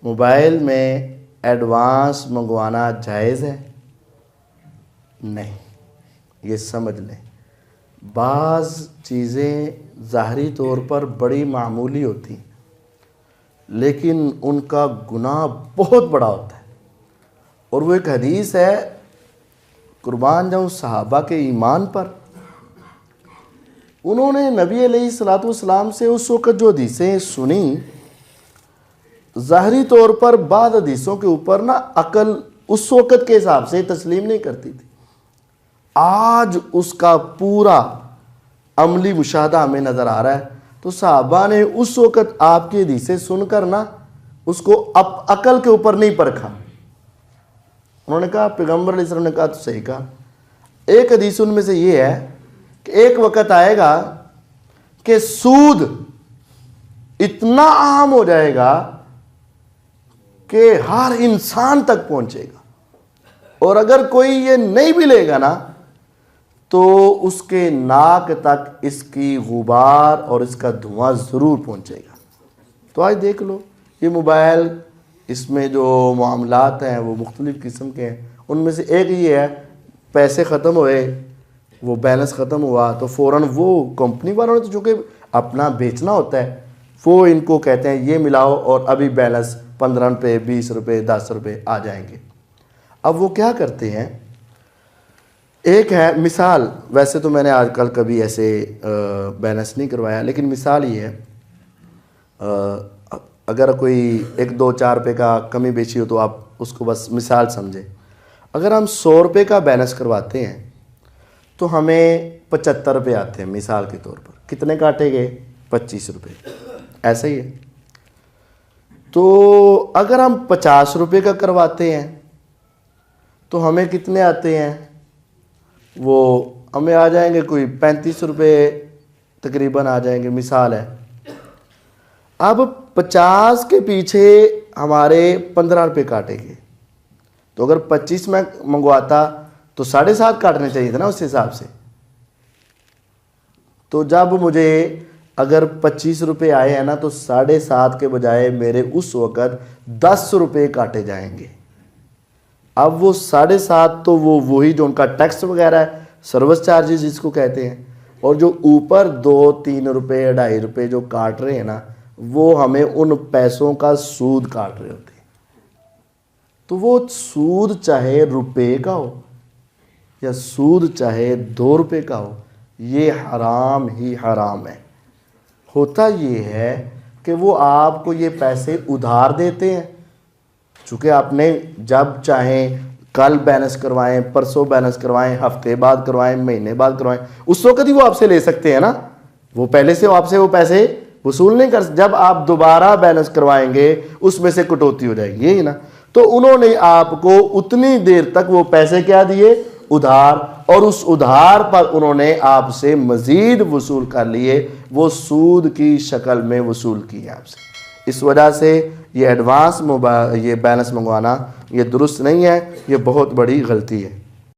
Mobile میں advance منگوانا جائز ہے؟ نہیں، یہ سمجھ لیں بعض چیزیں ظاہری طور پر بڑی معمولی ہوتی ہیں لیکن ان کا گناہ بہت بڑا ہوتا ہے، اور وہ ایک حدیث ہے، قربان جاؤں صحابہ کے ایمان پر، انہوں نے نبی علیہ الصلوۃ والسلام سے اس وقت جو حدیثیں سنی، ظاہری طور پر بعض حدیثوں کے اوپر نا عقل اس وقت کے حساب سے تسلیم نہیں کرتی تھی، آج اس کا پورا عملی مشاہدہ ہمیں نظر آ رہا ہے۔ تو صحابہ نے اس وقت آپ کی حدیثیں سن کر نا اس کو عقل کے اوپر نہیں پرکھا، انہوں نے کہا پیغمبر علیہ السلام نے کہا تو صحیح کہا۔ ایک حدیث ان میں سے یہ ہے کہ ایک وقت آئے گا کہ سود اتنا عام ہو جائے گا کہ ہر انسان تک پہنچے گا، اور اگر کوئی یہ نہیں بھی لے گا نا تو اس کے ناک تک اس کی غبار اور اس کا دھواں ضرور پہنچے گا۔ تو آج دیکھ لو یہ موبائل، اس میں جو معاملات ہیں وہ مختلف قسم کے ہیں، ان میں سے ایک یہ ہے پیسے ختم ہوئے، وہ بیلنس ختم ہوا تو فوراً وہ کمپنی والوں نے تو چونکہ اپنا بیچنا ہوتا ہے، وہ ان کو کہتے ہیں یہ ملاؤ اور ابھی بیلنس 15 روپے 20 روپے 10 روپے آ جائیں گے۔ اب وہ کیا کرتے ہیں، ایک ہے مثال، ویسے تو میں نے آج کل کبھی ایسے بیلنس نہیں کروایا، لیکن مثال یہ ہے، اگر کوئی 1-2-4 روپے کا کمی بیچی ہو تو آپ اس کو بس مثال سمجھیں۔ اگر ہم 100 روپے کا بیلنس کرواتے ہیں تو ہمیں 75 روپے آتے ہیں مثال کے طور پر، کتنے کاٹے گئے؟ 25 روپے، ایسا ہی ہے۔ تو اگر ہم 50 روپے کا کرواتے ہیں تو ہمیں کتنے آتے ہیں؟ وہ ہمیں آ جائیں گے کوئی 35 روپے تقریباً آ جائیں گے، مثال ہے۔ اب 50 کے پیچھے ہمارے 15 روپے کاٹے گے، تو اگر 25 میں منگواتا تو 7.5 کاٹنے چاہیے تھے نا اس حساب سے۔ تو جب مجھے اگر 25 روپے آئے ہیں نا تو 7.5 کے بجائے میرے اس وقت 10 روپے کاٹے جائیں گے۔ اب وہ 7.5 تو وہی جو ان کا ٹیکس وغیرہ ہے، سروس چارجز جس کو کہتے ہیں، اور جو اوپر 2-3 روپے 2.5 روپے جو کاٹ رہے ہیں نا وہ ہمیں ان پیسوں کا سود کاٹ رہے ہوتے ہیں۔ تو وہ سود چاہے روپے کا ہو یا سود چاہے 2 روپے کا ہو، یہ حرام ہی حرام ہے۔ ہوتا یہ ہے کہ وہ آپ کو یہ پیسے ادھار دیتے ہیں، چونکہ آپ نے جب چاہیں کل بیلنس کروائیں، پرسوں بیلنس کروائیں، ہفتے بعد کروائیں، مہینے بعد کروائیں، اس وقت ہی وہ آپ سے لے سکتے ہیں نا، وہ پہلے سے آپ سے وہ پیسے وصول نہیں کر، جب آپ دوبارہ بیلنس کروائیں گے اس میں سے کٹوتی ہو جائے گی، یہی نا۔ تو انہوں نے آپ کو اتنی دیر تک وہ پیسے کیا دیے؟ ادھار، اور اس ادھار پر انہوں نے آپ سے مزید وصول کر لیے، وہ سود کی شکل میں وصول کیے آپ سے۔ اس وجہ سے یہ ایڈوانس یہ بیلنس منگوانا یہ درست نہیں ہے، یہ بہت بڑی غلطی ہے۔